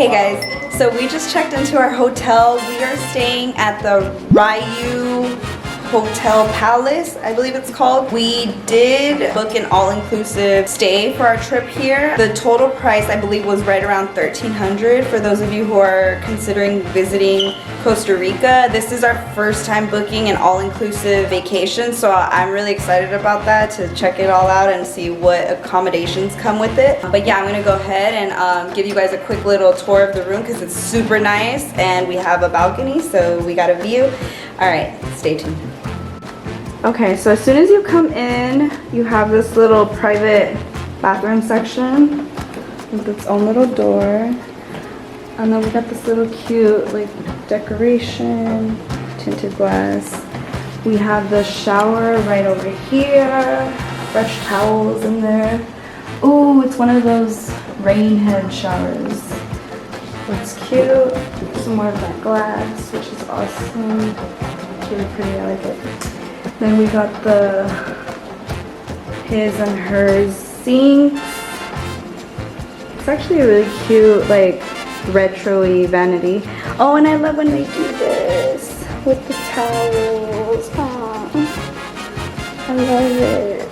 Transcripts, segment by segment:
Hey guys, so we just checked into our hotel. We are staying at the Ryu Hotel Palace, I believe it's called. We did book an all-inclusive stay for our trip here. The total price, I believe, was right around $1,300 for those of you who are considering visiting Costa Rica. This is our first time booking an all-inclusive vacation, so I'm really excited about that, to check it all out and see what accommodations come with it. But yeah, I'm gonna go ahead and give you guys a quick little tour of the room because it's super nice and we have a balcony, so we got a view. All right, stay tuned. Okay, so as soon as you come in, you have this little private bathroom section with its own little door. And then we got this little cute like decoration, tinted glass. We have the shower right over here, fresh towels in there. Ooh, it's one of those rain head showers. It's cute. Some more of that glass, which is awesome. It's really pretty, I like it. Then we got the his and hers sinks. It's actually a really cute, like, retro-y vanity. Oh, and I love when they do this with the towels. Aww. I love it.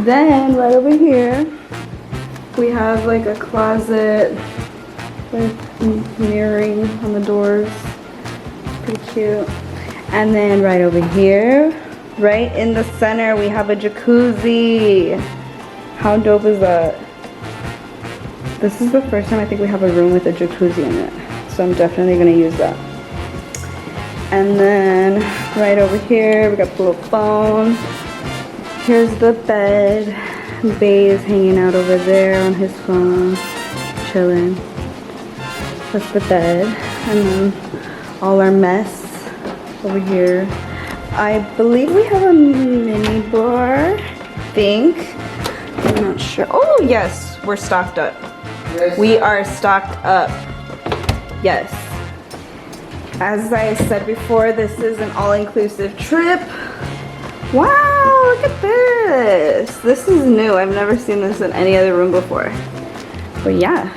Then right over here we have like a closet with mirroring on the doors. It's pretty cute. And then right over here, right in the center, we have a jacuzzi. How dope is that? This is the first time I think we have a room with a jacuzzi in it. So I'm definitely gonna use that. And then right over here, we got the little phone. Here's the bed. Bay is hanging out over there on his phone, chilling. That's the bed. And then all our mess over here. I believe we have a mini bar, I think. I'm not sure. Oh yes, we're stocked up. Yes. We are stocked up. Yes. As I said before, this is an all-inclusive trip. Wow, look at this. This is new. I've never seen this in any other room before. But yeah,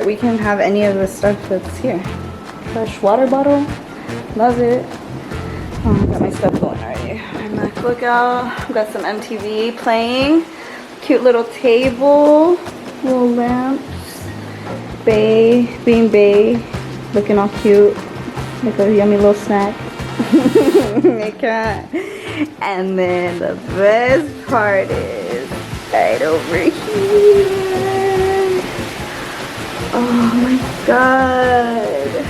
we can have any of the stuff that's here. Fresh water bottle. Love it. Oh, I got my stuff going already. I'm like, look out. I've got some MTV playing. Cute little table. Little lamps. Being Bay. Looking all cute. Like a yummy little snack. I can't. And then the best part is right over here. Oh my god.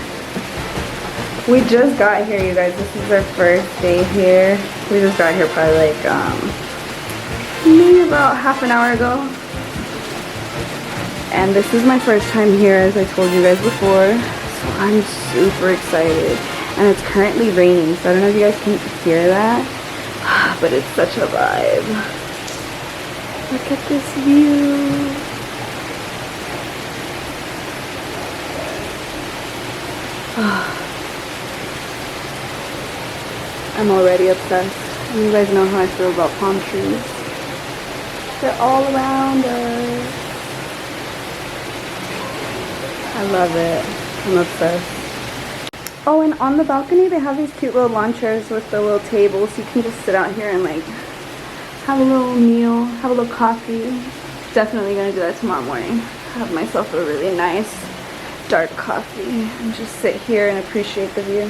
We just got here, you guys. This is our first day here. We just got here probably like maybe about half an hour ago. And this is my first time here, as I told you guys before. So I'm super excited. And it's currently raining, so I don't know if you guys can hear that. But it's such a vibe. Look at this view. I'm already obsessed. And you guys know how I feel about palm trees. They're all around us. I love it. I'm obsessed. Oh, and on the balcony they have these cute little lawn chairs with the little tables. So you can just sit out here and like have a little meal, have a little coffee. Definitely gonna do that tomorrow morning. Have myself a really nice dark coffee and just sit here and appreciate the view.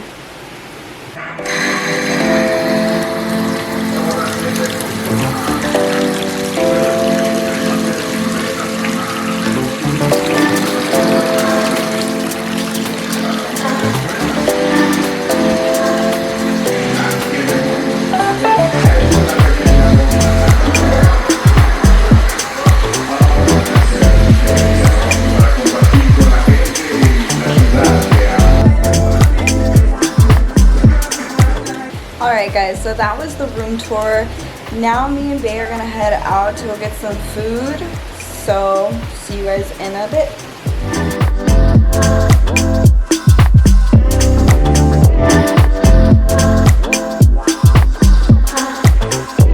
Alright guys, so that was the room tour. Now me and Bay are gonna head out to go get some food. So see you guys in a bit.